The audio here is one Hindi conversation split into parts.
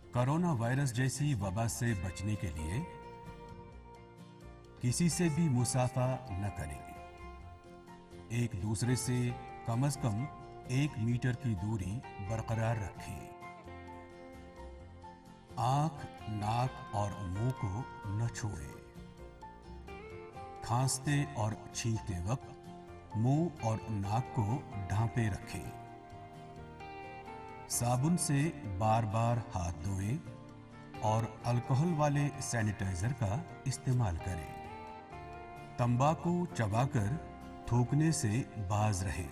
कोरोना वायरस जैसी वबा से बचने के लिए किसी से भी मुसाफा न करें। एक दूसरे से कम से कम 1 मीटर की दूरी बरकरार रखें। आंख, नाक और मुंह को न छुएं। खांसते और छींकते वक्त मुंह और नाक को ढांपे रखें। साबुन से बार बार हाथ धोएं और अल्कोहल वाले सैनिटाइजर का इस्तेमाल करें। तंबाकू चबाकर थूकने से बाज रहें।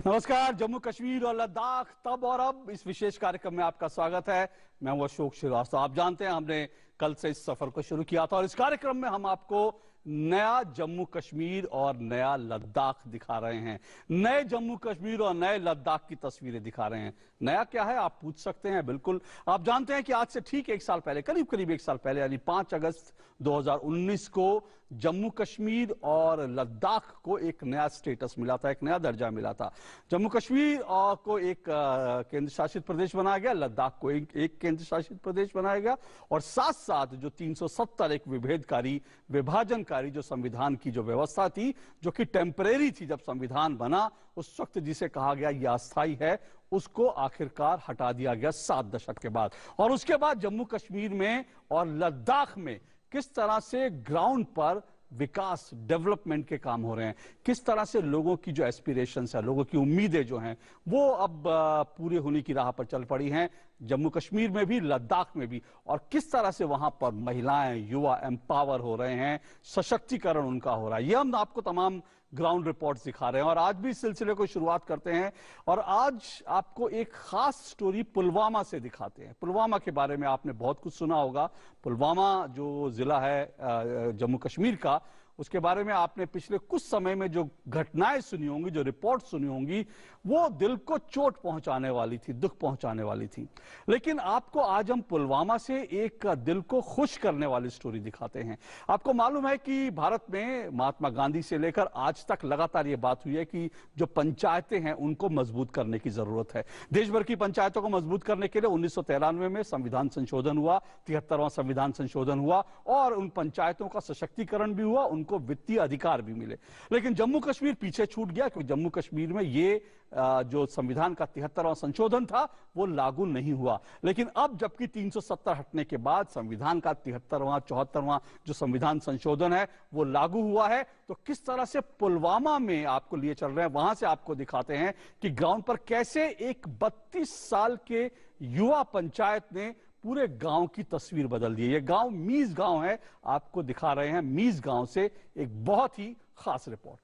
नमस्कार, जम्मू कश्मीर और लद्दाख तब और अब इस विशेष कार्यक्रम में आपका स्वागत है। मैं हूं अशोक श्रीवास्तव। आप जानते हैं हमने कल से इस सफर को शुरू किया था और इस कार्यक्रम में हम आपको नया जम्मू कश्मीर और नया लद्दाख दिखा रहे हैं। नए जम्मू कश्मीर और नए लद्दाख की तस्वीरें दिखा रहे हैं। नया क्या है आप पूछ सकते हैं। बिल्कुल, आप जानते हैं कि आज से ठीक 1 साल पहले, करीब 1 साल पहले, यानी 5 अगस्त 2019 को जम्मू कश्मीर और लद्दाख को एक नया स्टेटस मिला था, एक नया दर्जा मिला था। जम्मू कश्मीर को एक केंद्र शासित प्रदेश बनाया गया, लद्दाख को एक केंद्र शासित प्रदेश बनाया गया और साथ साथ जो 370 एक विभेदकारी, विभाजनकारी जो संविधान की जो व्यवस्था थी, जो कि टेम्परेरी थी जब संविधान बना, उस वक्त जिसे कहा गया यह अस्थायी है, उसको आखिरकार हटा दिया गया 7 दशक के बाद। और उसके बाद जम्मू कश्मीर में और लद्दाख में किस तरह से ग्राउंड पर विकास, डेवलपमेंट के काम हो रहे हैं, किस तरह से लोगों की जो एस्पिरेशंस है, लोगों की उम्मीदें जो हैं, वो अब पूरी होने की राह पर चल पड़ी हैं, जम्मू कश्मीर में भी, लद्दाख में भी। और किस तरह से वहां पर महिलाएं, युवा एम्पावर हो रहे हैं, सशक्तिकरण उनका हो रहा है, ये हम आपको तमाम ग्राउंड रिपोर्ट्स दिखा रहे हैं। और आज भी इस सिलसिले को शुरुआत करते हैं और आज आपको एक खास स्टोरी पुलवामा से दिखाते हैं। पुलवामा के बारे में आपने बहुत कुछ सुना होगा। पुलवामा जो जिला है जम्मू कश्मीर का, उसके बारे में आपने पिछले कुछ समय में जो घटनाएं सुनी होंगी, जो रिपोर्ट सुनी होंगी, वो दिल को चोट पहुंचाने वाली थी, दुख पहुंचाने वाली थी। लेकिन आपको आज हम पुलवामा से एक दिल को खुश करने वाली स्टोरी दिखाते हैं। आपको मालूम है कि भारत में महात्मा गांधी से लेकर आज तक लगातार ये बात हुई है कि जो पंचायतें हैं उनको मजबूत करने की जरूरत है। देश भर की पंचायतों को मजबूत करने के लिए 1993 में संविधान संशोधन हुआ, 73वां संविधान संशोधन हुआ और उन पंचायतों का सशक्तिकरण भी हुआ, उनको वित्तीय अधिकार भी मिले। लेकिन जम्मू कश्मीर पीछे छूट गया क्योंकि जम्मू कश्मीर में ये जो संविधान का 73वां संशोधन था वो लागू नहीं हुआ। लेकिन अब जबकि 370 हटने के बाद संविधान का 73वां 74वां जो संविधान संशोधन है वो लागू हुआ है, तो किस तरह से पुलवामा में आपको लिए चल रहे हैं, वहां से आपको दिखाते हैं कि ग्राउंड पर कैसे एक 32 साल के युवा पंचायत ने पूरे गांव की तस्वीर बदल दी है। ये गांव मीज गांव है, आपको दिखा रहे हैं मीज गांव से एक बहुत ही खास रिपोर्ट।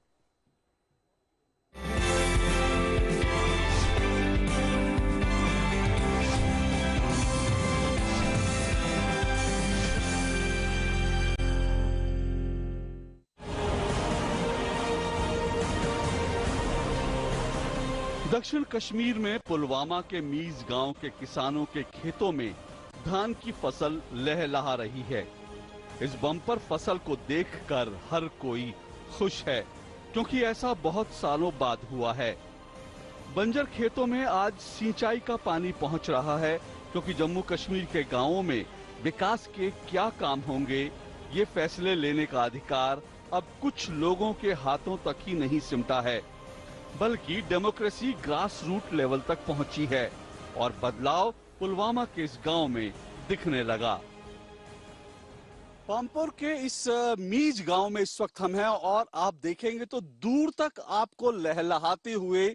दक्षिण कश्मीर में पुलवामा के मीज गांव के किसानों के खेतों में धान की फसल लहलहा रही है। इस बम्पर फसल को देखकर हर कोई खुश है क्योंकि ऐसा बहुत सालों बाद हुआ है। बंजर खेतों में आज सिंचाई का पानी पहुंच रहा है क्योंकि जम्मू कश्मीर के गांवों में विकास के क्या काम होंगे, ये फैसले लेने का अधिकार अब कुछ लोगों के हाथों तक ही नहीं सिमटा है, बल्कि डेमोक्रेसी ग्रास रूट लेवल तक पहुंची है और बदलाव पुलवामा के इस गांव में दिखने लगा। पामपुर के इस मीज गांव में इस वक्त हम हैं और आप देखेंगे तो दूर तक आपको लहलहाते हुए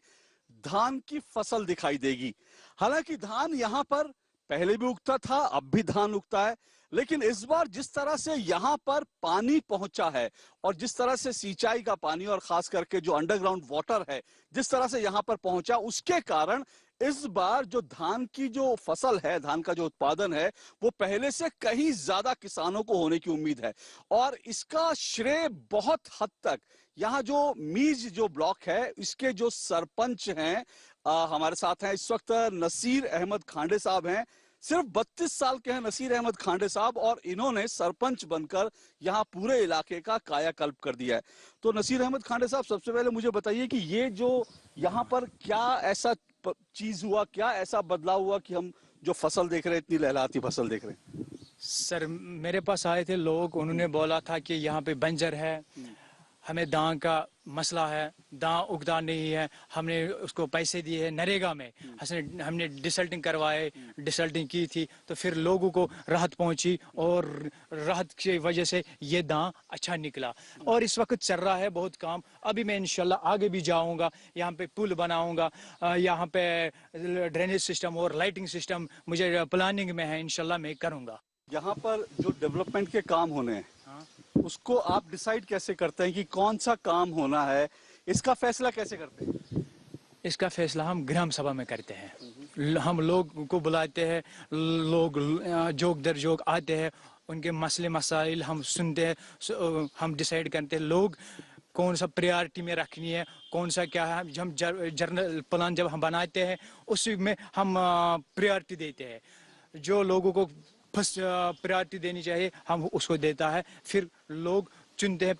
धान की फसल दिखाई देगी। हालांकि धान यहां पर पहले भी उगता था, अब भी धान उगता है, लेकिन इस बार जिस तरह से यहां पर पानी पहुंचा है और जिस तरह से सिंचाई का पानी और खास करके जो अंडरग्राउंड वाटर है जिस तरह से यहां पर पहुंचा, उसके कारण इस बार जो धान की जो फसल है, धान का जो उत्पादन है, वो पहले से कहीं ज्यादा किसानों को होने की उम्मीद है। और इसका श्रेय बहुत हद तक यहाँ जो मीज जो ब्लॉक है इसके जो सरपंच हैं, हमारे साथ हैं इस वक्त नसीर अहमद खांडे साहब हैं। सिर्फ 32 साल के हैं नसीर अहमद खांडे साहब और इन्होंने सरपंच बनकर यहाँ पूरे इलाके का कायाकल्प कर दिया है। तो नसीर अहमद खांडे साहब, सबसे पहले मुझे बताइए कि ये जो यहाँ पर क्या ऐसा चीज हुआ, क्या ऐसा बदलाव हुआ कि हम जो फसल देख रहे हैं, इतनी लहलहाती फसल देख रहे हैं? सर मेरे पास आए थे लोग, उन्होंने बोला था कि यहाँ पे बंजर है, हमें दां का मसला है, दां उगदा नहीं है। हमने उसको पैसे दिए हैं नरेगा में, हमने डिसल्टिंग करवाए, डिसल्टिंग की थी, तो फिर लोगों को राहत पहुंची और राहत की वजह से ये दां अच्छा निकला। और इस वक्त चल रहा है बहुत काम। अभी मैं इंशाल्लाह आगे भी जाऊंगा, यहाँ पे पुल बनाऊंगा, यहाँ पे ड्रेनेज सिस्टम और लाइटिंग सिस्टम मुझे प्लानिंग में है, इंशाल्लाह मैं करूंगा। यहाँ पर जो डेवलपमेंट के काम होने हैं, उसको आप डिसाइड कैसे करते हैं कि कौन सा काम होना है? इसका फैसला कैसे करते हैं? इसका फैसला हम ग्राम सभा में करते हैं। हम लोग को बुलाते हैं, लोग जोक दर जोक आते हैं, उनके मसले मसाइल हम सुनते हैं, हम डिसाइड करते हैं लोग कौन सा प्रायोरिटी में रखनी है, कौन सा क्या है। हम जर्नल प्लान जब हम बनाते हैं उसी में हम प्रायोरिटी देते हैं। जो लोगों को फर्स्ट प्रायोरिटी देनी चाहिए हम उसको देता है, फिर लोग चुनते हैं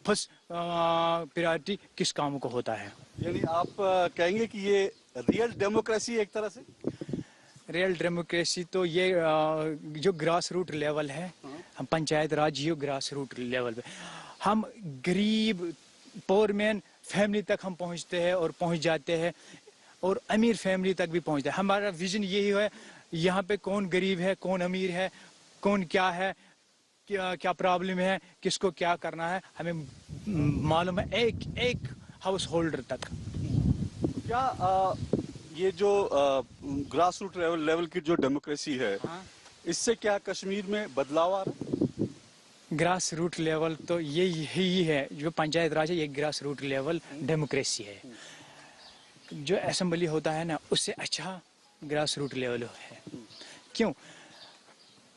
फर्स्ट प्रायोरिटी किस काम को होता है। यानी आप कहेंगे कि ये रियल डेमोक्रेसी एक तरह से? रियल डेमोक्रेसी तो ये जो ग्रास रूट लेवल है, हम पंचायत राज ये ग्रास रूट लेवल पे हम गरीब पोरमैन फैमिली तक हम पहुंचते हैं और पहुंच जाते हैं, और अमीर फैमिली तक भी पहुंचते हैं। हमारा विजन यही है, यहाँ पे कौन गरीब है, कौन अमीर है, कौन क्या है, क्या प्रॉब्लम है, किसको क्या करना है, हमें मालूम है एक एक हाउस होल्डर तक। क्या ये जो ग्रास रूट लेवल की जो डेमोक्रेसी है, इससे क्या कश्मीर में बदलाव आ रहा है? ग्रास रूट लेवल तो यही है, जो पंचायत राज है ये ग्रास रूट लेवल डेमोक्रेसी है। जो असेंबली होता है ना, उससे अच्छा ग्रास रूट लेवल है। क्यों?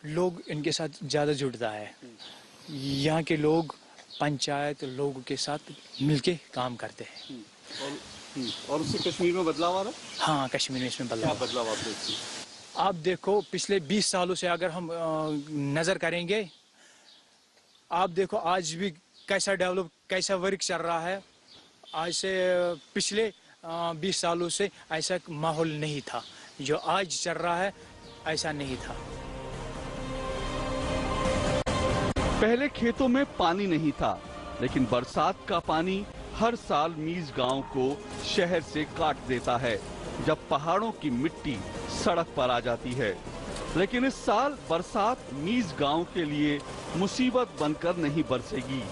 लोग इनके साथ ज़्यादा जुड़ता है। यहाँ के लोग पंचायत लोगों के साथ मिलके काम करते हैं। और उससे कश्मीर में बदलाव आ रहा है? हाँ, कश्मीर में इसमें बदलाव। क्या बदलाव आप देखते हैं? आप देखो पिछले 20 सालों से अगर हम नज़र करेंगे, आप देखो आज भी कैसा डेवलप, कैसा वर्क चल रहा है। आज से पिछले 20 सालों से ऐसा माहौल नहीं था, जो आज चल रहा है ऐसा नहीं था। पहले खेतों में पानी नहीं था, लेकिन बरसात का पानी हर साल मीज गांव को शहर से काट देता है, जब पहाड़ों की मिट्टी सड़क पर आ जाती है। लेकिन इस साल बरसात मीज गांव के लिए मुसीबत बनकर नहीं बरसेगी,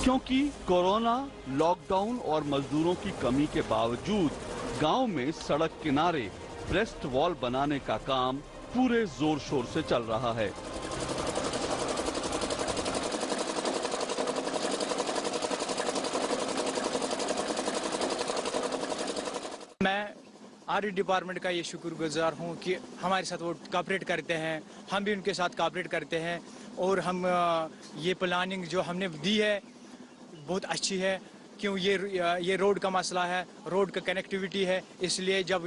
क्योंकि कोरोना, लॉकडाउन और मजदूरों की कमी के बावजूद गांव में सड़क किनारे ब्रेस्ट वॉल बनाने का काम पूरे जोर शोर से चल रहा है। मैं आर्मी डिपार्टमेंट का ये शुक्रगुजार हूँ कि हमारे साथ वो कोऑपरेट करते हैं, हम भी उनके साथ कोऑपरेट करते हैं, और हम ये प्लानिंग जो हमने दी है बहुत अच्छी है। क्यों? ये रोड का मसला है, रोड का कनेक्टिविटी है, इसलिए जब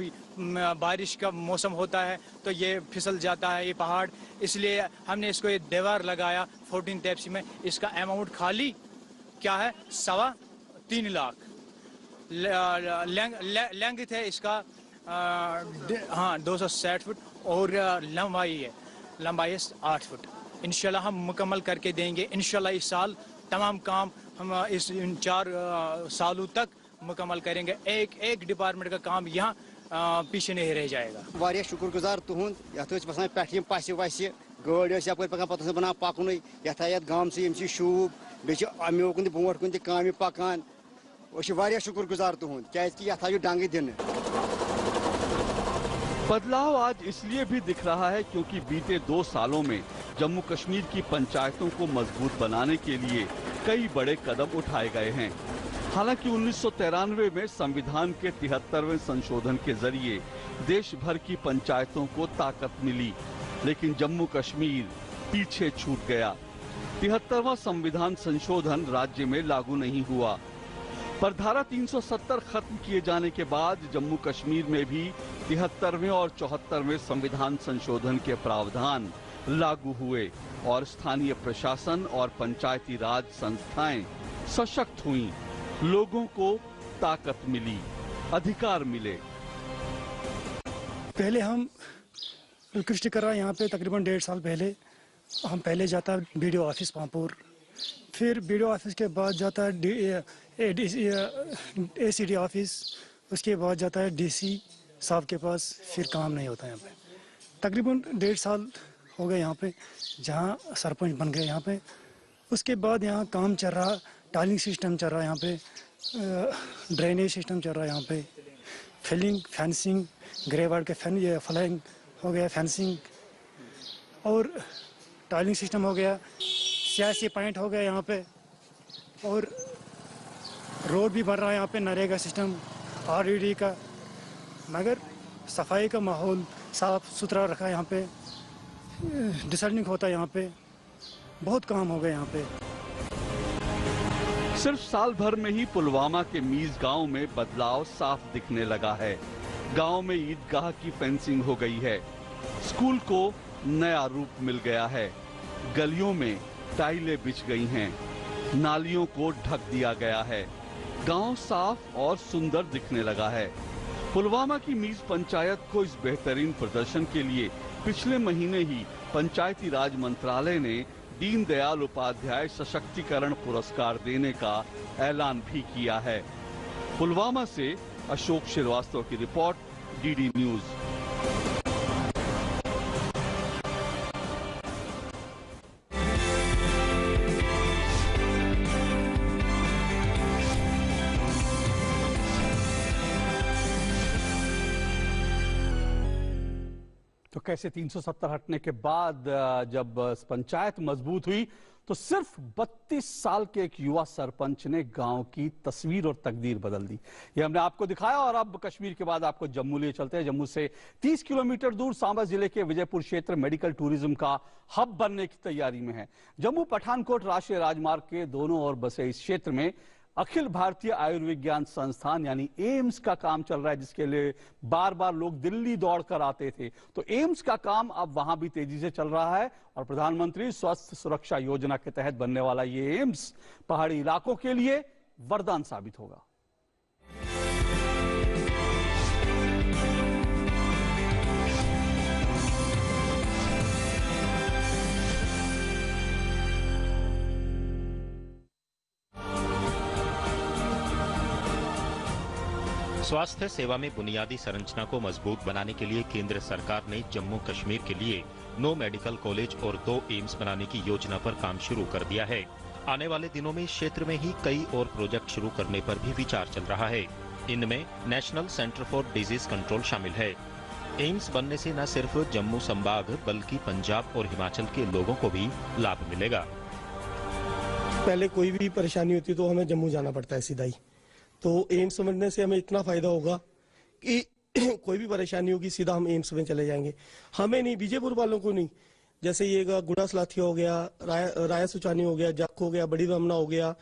बारिश का मौसम होता है तो ये फिसल जाता है ये पहाड़। इसलिए हमने इसको ये दीवार लगाया 14 टैप्स में। इसका अमाउंट खाली क्या है, 3.25 लाख लेंथ है इसका, हाँ 260 फुट, और लंबाई है 8 फुट। इंशाल्लाह हम मुकम्मल करके देंगे। इंशाल्लाह इस साल तमाम काम हम इन 4 सालों तक मुकम्मल करेंगे। एक डिपार्टमेंट का काम यहाँ पीछे नहीं रह जाएगा। वारिया शुक्रगुजार तुहुंद यथ बसान पे पस वस गाड़ी यप पे बना पकुन यथ गाम से शूब बे अमो कुन ब्रोट कुन काम पकान। वारिया शुक्रगुजार तुहुंद क्या यथ डंग दिन। बदलाव आज इसलिए भी दिख रहा है क्योंकि बीते 2 सालों में जम्मू कश्मीर की पंचायतों को मजबूत बनाने के लिए कई बड़े कदम उठाए गए हैं। हालांकि 1993 में संविधान के 73वें संशोधन के जरिए देश भर की पंचायतों को ताकत मिली, लेकिन जम्मू कश्मीर पीछे छूट गया। 73वां संविधान संशोधन राज्य में लागू नहीं हुआ, पर धारा 370 खत्म किए जाने के बाद जम्मू कश्मीर में भी 73वें और 74वें संविधान संशोधन के प्रावधान लागू हुए और स्थानीय प्रशासन और पंचायती राज संस्थाएं सशक्त हुईं, लोगों को ताकत मिली, अधिकार मिले। पहले हम कृष्ण कर रहा यहाँ पे तकरीबन 1.5 साल पहले हम पहले जाता बीडीओ ऑफिस पामपुर, फिर बीडीओ ऑफिस के बाद जाता है एसीडी ऑफिस, उसके बाद जाता है डीसी साहब के पास, फिर काम नहीं होता यहाँ पे। तकरीबन 1.5 साल हो गए यहाँ पे, जहाँ सरपंच बन गए यहाँ पे। उसके बाद यहाँ काम चल रहा, टाइलिंग सिस्टम चल रहा है यहाँ पे, ड्रेनेज सिस्टम चल रहा है यहाँ पे, फिलिंग, फेंसिंग, ग्रेवार्ड के फ्लाइंग हो गया, फेंसिंग और टाइलिंग सिस्टम हो गया, सियासी पॉइंट हो गया यहाँ पे, और रोड भी बन रहा है यहाँ पे, नरेगा सिस्टम, आरईडी का। मगर सफाई का माहौल साफ सुथरा रखा है यहाँ पे, डिसल्टिंग होता है यहाँ पे, बहुत काम हो गया यहाँ पे। सिर्फ साल भर में ही पुलवामा के मीज गांव में बदलाव साफ दिखने लगा है। गांव में ईदगाह की फेंसिंग हो गई है, स्कूल को नया रूप मिल गया है, गलियों में टाइलें बिछ गई हैं, नालियों को ढक दिया गया है, गांव साफ और सुंदर दिखने लगा है। पुलवामा की मीज पंचायत को इस बेहतरीन प्रदर्शन के लिए पिछले महीने ही पंचायती राज मंत्रालय ने दीनदयाल उपाध्याय सशक्तिकरण पुरस्कार देने का ऐलान भी किया है। पुलवामा से अशोक श्रीवास्तव की रिपोर्ट, डीडी न्यूज। तो कैसे 370 हटने के बाद जब पंचायत मजबूत हुई तो सिर्फ 32 साल के एक युवा सरपंच ने गांव की तस्वीर और तकदीर बदल दी। ये हमने आपको दिखाया और अब कश्मीर के बाद आपको जम्मू ले चलते हैं। जम्मू से 30 किलोमीटर दूर सांबा जिले के विजयपुर क्षेत्र मेडिकल टूरिज्म का हब बनने की तैयारी में है। जम्मू पठानकोट राष्ट्रीय राजमार्ग के दोनों ओर बसे इस क्षेत्र में अखिल भारतीय आयुर्विज्ञान संस्थान यानी एम्स का काम चल रहा है, जिसके लिए बार बार लोग दिल्ली दौड़कर आते थे। तो एम्स का काम अब वहां भी तेजी से चल रहा है और प्रधानमंत्री स्वास्थ्य सुरक्षा योजना के तहत बनने वाला ये एम्स पहाड़ी इलाकों के लिए वरदान साबित होगा। स्वास्थ्य सेवा में बुनियादी संरचना को मजबूत बनाने के लिए केंद्र सरकार ने जम्मू कश्मीर के लिए 9 मेडिकल कॉलेज और 2 एम्स बनाने की योजना पर काम शुरू कर दिया है। आने वाले दिनों में क्षेत्र में ही कई और प्रोजेक्ट शुरू करने पर भी विचार चल रहा है। इनमें national centre for disease control शामिल है। एम्स बनने से न सिर्फ जम्मू संभाग बल्कि पंजाब और हिमाचल के लोगों को भी लाभ मिलेगा। पहले कोई भी परेशानी होती तो हमें जम्मू जाना पड़ता है सीधा ही, तो एम्स बनने से हमें इतना फायदा होगा कि कोई भी परेशानी होगी सीधा हम एम्स में चले जाएंगे। हमें नहीं, विजयपुर वालों को नहीं। जैसे ये गुड़ा सलाथिया हो गया, राया सुचानी हो गया, जाख हो गया, बड़ी रमना हो गया,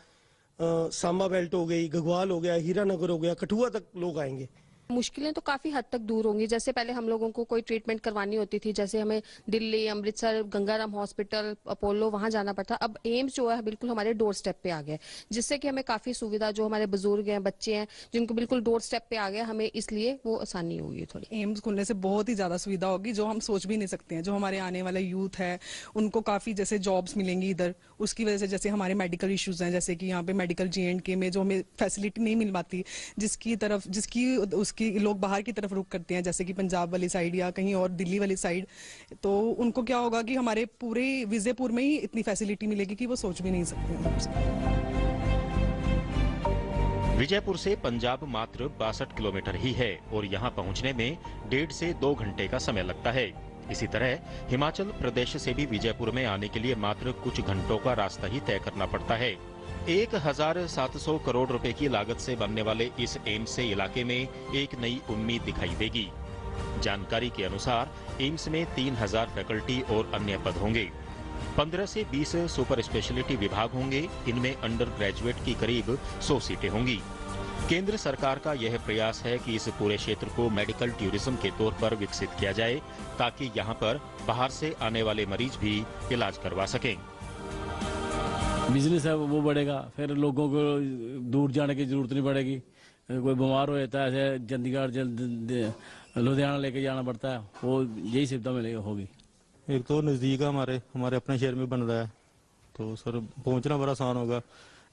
सांबा बेल्ट हो गई, गगवाल हो गया, हीरानगर हो गया, कठुआ तक लोग आएंगे। मुश्किलें तो काफी हद तक दूर होंगी। जैसे पहले हम लोगों को कोई ट्रीटमेंट करवानी होती थी, जैसे हमें दिल्ली, अमृतसर, गंगाराम हॉस्पिटल, अपोलो वहां जाना पड़ता। अब एम्स जो है बिल्कुल हमारे डोर स्टेप पे आ गया, जिससे कि हमें काफी सुविधा, जो हमारे बुजुर्ग हैं, बच्चे हैं, जिनको बिल्कुल डोर स्टेप पे आ गया, हमें इसलिए वो आसानी होगी थोड़ी। एम्स खुलने से बहुत ही ज्यादा सुविधा होगी, जो हम सोच भी नहीं सकते हैं। जो हमारे आने वाले यूथ है उनको काफी जैसे जॉब्स मिलेंगी इधर, उसकी वजह से जैसे हमारे मेडिकल इश्यूज हैं, जैसे कि यहाँ पे मेडिकल J&K में जो हमें फैसिलिटी नहीं मिल पाती, जिसकी उसकी लोग बाहर की तरफ रुख करते हैं, जैसे कि पंजाब वाली साइड या कहीं और दिल्ली वाली साइड, तो उनको क्या होगा कि हमारे पूरे विजयपुर में ही इतनी फैसिलिटी मिलेगी कि वो सोच भी नहीं सकते। विजयपुर से पंजाब मात्र 62 किलोमीटर ही है और यहाँ पहुँचने में 1.5 से 2 घंटे का समय लगता है। इसी तरह हिमाचल प्रदेश से भी विजयपुर में आने के लिए मात्र कुछ घंटों का रास्ता ही तय करना पड़ता है। 1700 करोड़ रुपए की लागत से बनने वाले इस एम्स से इलाके में एक नई उम्मीद दिखाई देगी। जानकारी के अनुसार एम्स में 3000 फैकल्टी और अन्य पद होंगे। 15 से 20 सुपर स्पेशलिटी विभाग होंगे। इनमें अंडर ग्रेजुएट की करीब 100 सीटें होंगी। केंद्र सरकार का यह प्रयास है कि इस पूरे क्षेत्र को मेडिकल टूरिज्म के तौर पर विकसित किया जाए, ताकि यहाँ पर बाहर से आने वाले मरीज भी इलाज करवा सकें। बिजनेस है वो बढ़ेगा, फिर लोगों को दूर जाने की जरूरत नहीं पड़ेगी। कोई बीमार हो जाता है ऐसे चंडीगढ़ लुधियाना लेके जाना पड़ता है, वो यही सुविधा मिलेगी होगी। एक तो नज़दीक है, हमारे अपने शहर में बन रहा है, तो सर पहुंचना बड़ा आसान होगा।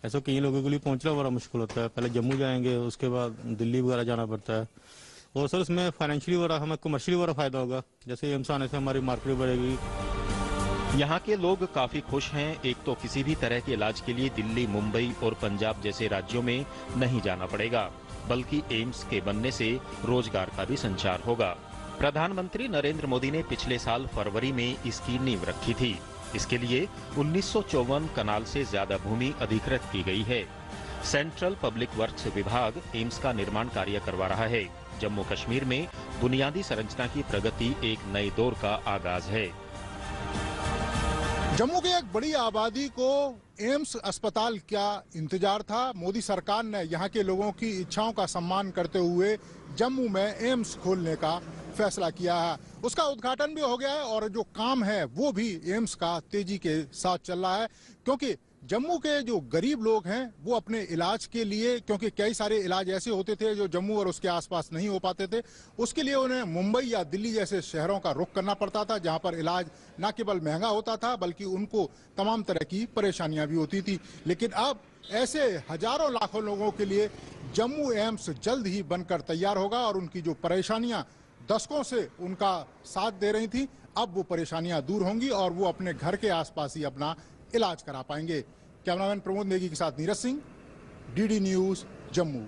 ऐसा कई लोगों के लिए पहुंचना बड़ा मुश्किल होता है, पहले जम्मू जाएंगे, उसके बाद दिल्ली वगैरह जाना पड़ता है। और सर इसमें फाइनेंशियली बड़ा, हमें कमर्शियली बड़ा फायदा होगा। जैसे एम्स आने से हमारी मार्केट बढ़ेगी। यहाँ के लोग काफी खुश हैं। एक तो किसी भी तरह के इलाज के लिए दिल्ली, मुंबई और पंजाब जैसे राज्यों में नहीं जाना पड़ेगा, बल्कि एम्स के बनने से रोजगार का भी संचार होगा। प्रधानमंत्री नरेंद्र मोदी ने पिछले साल फरवरी में इसकी नींव रखी थी। इसके लिए 1954 कनाल से ज्यादा भूमि अधिकृत की गई है। सेंट्रल पब्लिक वर्क्स विभाग एम्स का निर्माण कार्य करवा रहा है। जम्मू कश्मीर में बुनियादी संरचना की प्रगति एक नए दौर का आगाज है। जम्मू की एक बड़ी आबादी को एम्स अस्पताल क्या इंतजार था। मोदी सरकार ने यहाँ के लोगों की इच्छाओं का सम्मान करते हुए जम्मू में एम्स खोलने का फैसला किया है। उसका उद्घाटन भी हो गया है और जो काम है वो भी एम्स का तेजी के साथ चल रहा है, क्योंकि जम्मू के जो गरीब लोग हैं वो अपने इलाज के लिए, क्योंकि कई सारे इलाज ऐसे होते थे जो जम्मू और उसके आसपास नहीं हो पाते थे, उसके लिए उन्हें मुंबई या दिल्ली जैसे शहरों का रुख करना पड़ता था, जहां पर इलाज न केवल महंगा होता था बल्कि उनको तमाम तरह की परेशानियां भी होती थी। लेकिन अब ऐसे हजारों लाखों लोगों के लिए जम्मू एम्स जल्द ही बनकर तैयार होगा और उनकी जो परेशानियां दशकों से उनका साथ दे रही थी, अब वो परेशानियां दूर होंगी और वो अपने घर के आसपास ही अपना इलाज करा पाएंगे। कैमरामैन प्रमोद नेगी के साथ नीरज सिंह, डीडी न्यूज, जम्मू।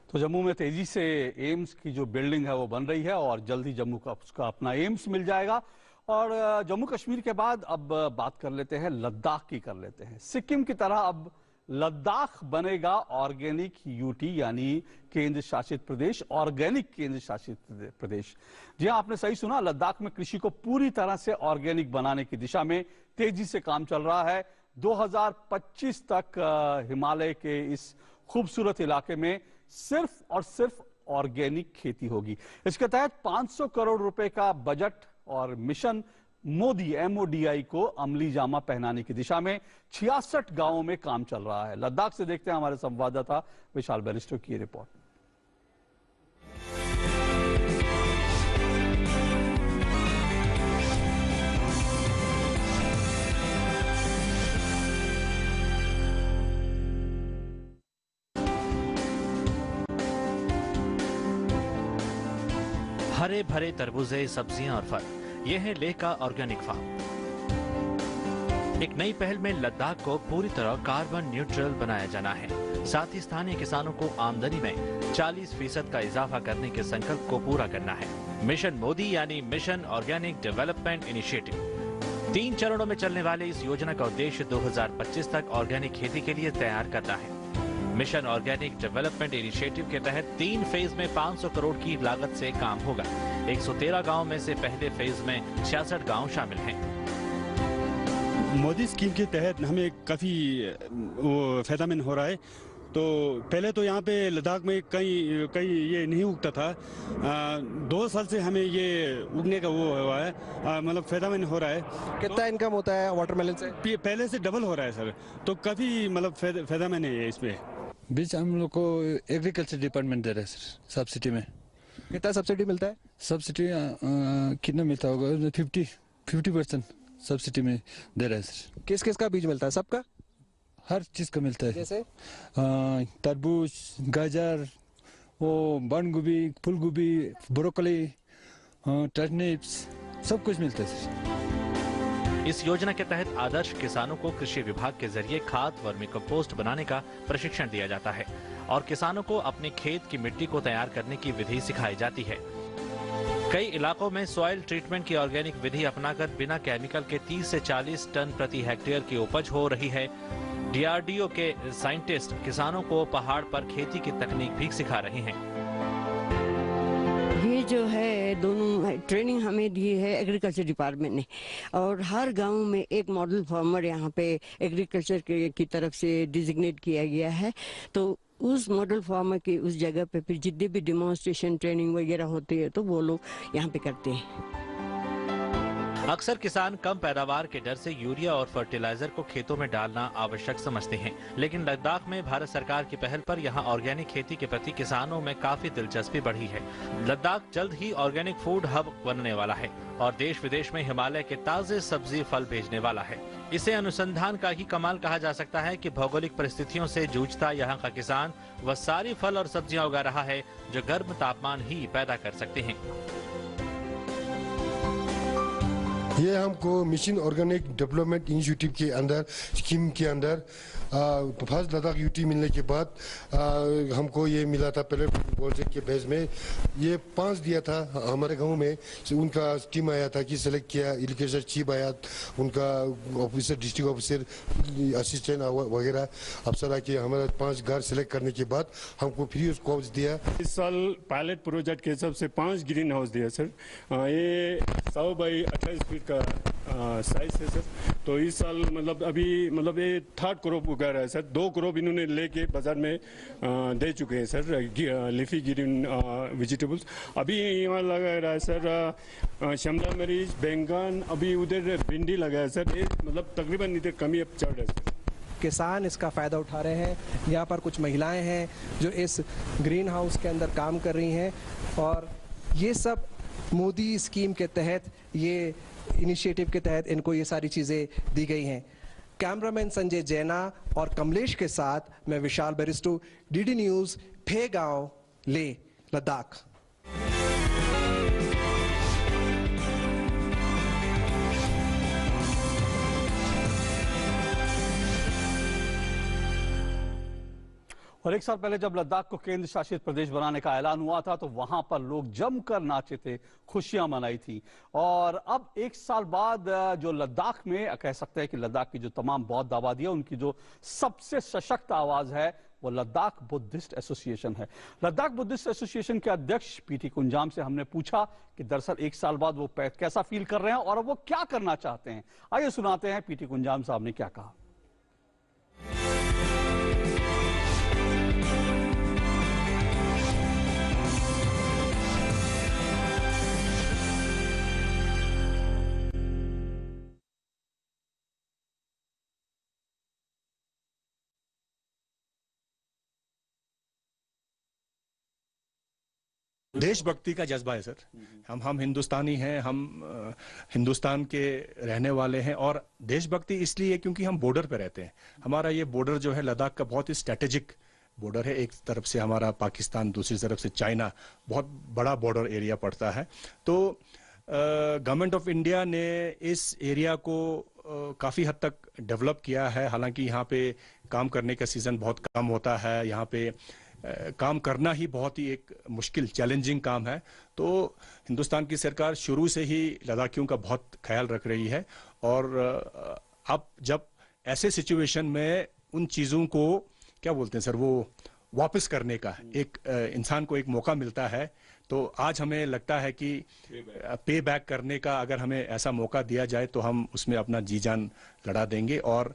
तो जम्मू में तेजी से एम्स की जो बिल्डिंग है वो बन रही है और जल्द ही जम्मू का उसका अपना एम्स मिल जाएगा। और जम्मू कश्मीर के बाद अब बात कर लेते हैं लद्दाख की, कर लेते हैं। सिक्किम की तरह अब लद्दाख बनेगा ऑर्गेनिक यूटी यानी केंद्र शासित प्रदेश, ऑर्गेनिक केंद्र शासित प्रदेश। जी हाँ, आपने सही सुना, लद्दाख में कृषि को पूरी तरह से ऑर्गेनिक बनाने की दिशा में तेजी से काम चल रहा है। 2025 तक हिमालय के इस खूबसूरत इलाके में सिर्फ और सिर्फ ऑर्गेनिक खेती होगी। इसके तहत 500 करोड़ रुपए का बजट और मिशन मोदी MODI को अमली जामा पहनाने की दिशा में 66 गांवों में काम चल रहा है। लद्दाख से देखते हैं हमारे संवाददाता विशाल बैरिस्टो की रिपोर्ट। हरे भरे तरबूजे, सब्जियां और फल, ये है लेह का ऑर्गेनिक फार्म। एक नई पहल में लद्दाख को पूरी तरह कार्बन न्यूट्रल बनाया जाना है। साथ ही स्थानीय किसानों को आमदनी में 40% का इजाफा करने के संकल्प को पूरा करना है। मिशन मोदी यानी मिशन ऑर्गेनिक डेवलपमेंट इनिशिएटिव 3 चरणों में चलने वाले इस योजना का उद्देश्य 2025 तक ऑर्गेनिक खेती के लिए तैयार करना है। मिशन ऑर्गेनिक डेवलपमेंट इनिशिएटिव के तहत 3 फेज में 500 करोड़ की लागत से काम होगा। 113 गांव में से पहले फेज में 66 गांव शामिल हैं। मोदी स्कीम के तहत हमें काफ़ी फायदा हो रहा है। तो पहले तो यहाँ पे लद्दाख में कहीं ये नहीं उगता था। 2 साल से हमें ये उगने का वो हुआ है, मतलब फायदा हो रहा है। कितना इनकम होता है वाटरमेलन से? पहले से डबल हो रहा है सर, तो काफ़ी मतलब फायदा है इसमें। बीच हम लोग को एग्रीकल्चर डिपार्टमेंट दे रहा है सर सब्सिडी में। कितना सब्सिडी मिलता है? सब्सिडी कितना मिलता होगा? 50% सब्सिडी में दे रहा है सर। किस किस का बीज मिलता है? सबका? हर चीज का मिलता है। जैसे तरबूज, गाजर, वो बंद गोभी, फूल गोभी, ब्रोकली, टर्निप्स, सब कुछ मिलता है सर। इस योजना के तहत आदर्श किसानों को कृषि विभाग के जरिए खाद वर्मी कंपोस्ट बनाने का प्रशिक्षण दिया जाता है और किसानों को अपने खेत की मिट्टी को तैयार करने की विधि सिखाई जाती है। कई इलाकों में सॉइल ट्रीटमेंट की ऑर्गेनिक विधि अपनाकर बिना केमिकल के 30 से 40 टन प्रति हेक्टेयर की उपज हो रही है। DRDO के साइंटिस्ट किसानों को पहाड़ पर खेती की तकनीक भी सिखा रहे हैं। ये जो है दोनों ट्रेनिंग हमें दी है एग्रीकल्चर डिपार्टमेंट ने, और हर गांव में एक मॉडल फार्मर यहाँ पे एग्रीकल्चर की तरफ से डिजिग्नेट किया गया है। तो उस मॉडल फार्मर की उस जगह पे फिर जितने भी डिमॉन्स्ट्रेशन ट्रेनिंग वगैरह होती है तो वो लोग यहाँ पे करते हैं। अक्सर किसान कम पैदावार के डर से यूरिया और फर्टिलाइजर को खेतों में डालना आवश्यक समझते हैं, लेकिन लद्दाख में भारत सरकार की पहल पर यहां ऑर्गेनिक खेती के प्रति किसानों में काफी दिलचस्पी बढ़ी है। लद्दाख जल्द ही ऑर्गेनिक फूड हब बनने वाला है और देश विदेश में हिमालय के ताजे सब्जी फल भेजने वाला है। इसे अनुसंधान का ही कमाल कहा जा सकता है कि भौगोलिक परिस्थितियों से जूझता यहाँ का किसान वह सारी फल और सब्जियां उगा रहा है जो गर्म तापमान ही पैदा कर सकते हैं। ये हमको मिशन ऑर्गेनिक डेवलपमेंट इनिशिएटिव के अंदर स्कीम के अंदर फर्स्ट लद्दाख यूटी मिलने के बाद हमको ये मिला था पहले प्रोजेक्ट के बेस में। ये 5 दिया था हमारे गांव में, उनका टीम आया था कि सेलेक्ट किया, एजुकेशन चीफ आया, उनका ऑफिसर डिस्ट्रिक्ट ऑफिसर असिस्टेंट वगैरह अफसर आके हमारा 5 घर सेलेक्ट करने के बाद हमको फ्री ऑफ कॉस्ट दिया। इस साल पायलट प्रोजेक्ट के हिसाब से 5 ग्रीन हाउस दिया सर। ये 100 बाई 28 फीट का साइज है सर। तो इस साल मतलब ये 3rd क्रॉप उगा रहा है सर। 2 क्रॉप इन्होंने लेके बाजार में दे चुके हैं सर, लीफी ग्रीन वेजिटेबल्स। अभी यहाँ लगा रहा है सर शिमला मिर्च, बैंगन, अभी उधर भिंडी लगा है सर। ये मतलब तकरीबन इधर कमी अब चल रहा है सर। किसान इसका फ़ायदा उठा रहे हैं। यहाँ पर कुछ महिलाएं हैं जो इस ग्रीन हाउस के अंदर काम कर रही हैं और ये सब मोदी स्कीम के तहत, ये इनिशिएटिव के तहत इनको ये सारी चीज़ें दी गई हैं। कैमरामैन संजय जैना और कमलेश के साथ मैं विशाल बेरिस्टो, डीडी न्यूज़, फे गांव, लेह, लद्दाख। और 1 साल पहले जब लद्दाख को केंद्र शासित प्रदेश बनाने का ऐलान हुआ था तो वहां पर लोग जमकर नाचे थे, खुशियां मनाई थी। और अब 1 साल बाद जो लद्दाख में कह सकते हैं कि लद्दाख की जो तमाम बौद्ध आबादी है उनकी जो सबसे सशक्त आवाज है वो लद्दाख बुद्धिस्ट एसोसिएशन है। लद्दाख बुद्धिस्ट एसोसिएशन के अध्यक्ष पीटी कुंजाम से हमने पूछा कि दरअसल 1 साल बाद वो कैसा फील कर रहे हैं और अब वो क्या करना चाहते हैं। आइए सुनाते हैं पीटी कुंजाम साहब ने क्या कहा। देशभक्ति का जज्बा है सर। हम हिंदुस्तानी हैं, हम हिंदुस्तान के रहने वाले हैं और देशभक्ति इसलिए क्योंकि हम बॉर्डर पे रहते हैं। हमारा ये बॉर्डर जो है लद्दाख का बहुत ही स्ट्रेटेजिक बॉर्डर है। एक तरफ से हमारा पाकिस्तान, दूसरी तरफ से चाइना, बहुत बड़ा बॉर्डर एरिया पड़ता है। तो गवर्नमेंट ऑफ इंडिया ने इस एरिया को काफ़ी हद तक डेवलप किया है। हालांकि यहाँ पे काम करने का सीज़न बहुत कम होता है, यहाँ पे काम करना ही बहुत ही एक मुश्किल चैलेंजिंग काम है। तो हिंदुस्तान की सरकार शुरू से ही लद्दाखियों का बहुत ख्याल रख रही है और अब जब ऐसे सिचुएशन में उन चीज़ों को क्या बोलते हैं सर, वो वापस करने का एक इंसान को एक मौका मिलता है, तो आज हमें लगता है कि पे बैक करने का अगर हमें ऐसा मौका दिया जाए तो हम उसमें अपना जी जान लड़ा देंगे। और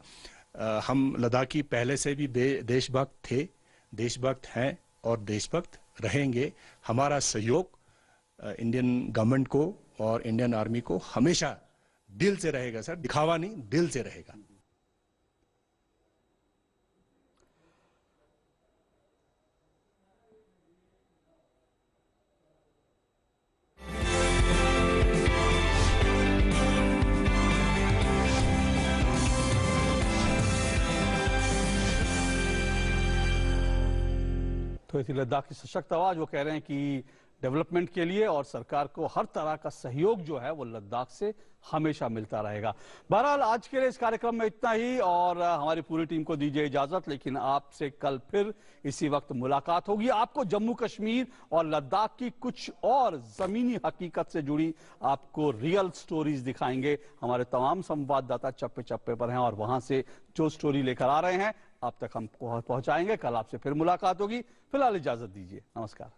हम लद्दाखी पहले से भी देशभक्त थे, देशभक्त हैं और देशभक्त रहेंगे। हमारा सहयोग इंडियन गवर्नमेंट को और इंडियन आर्मी को हमेशा दिल से रहेगा सर, दिखावा नहीं, दिल से रहेगा। तो इसी लद्दाख की सशक्त आवाज, वो कह रहे हैं कि डेवलपमेंट के लिए और सरकार को हर तरह का सहयोग जो है वो लद्दाख से हमेशा मिलता रहेगा। बहरहाल आज के लिए इस कार्यक्रम में इतना ही और हमारी पूरी टीम को दीजिए इजाजत, लेकिन आपसे कल फिर इसी वक्त मुलाकात होगी। आपको जम्मू कश्मीर और लद्दाख की कुछ और जमीनी हकीकत से जुड़ी आपको रियल स्टोरीज दिखाएंगे। हमारे तमाम संवाददाता चप्पे चप्पे पर हैं और वहां से जो स्टोरी लेकर आ रहे हैं आप तक हम पहुंचाएंगे। कल आपसे फिर मुलाकात होगी। फिलहाल इजाजत दीजिए, नमस्कार।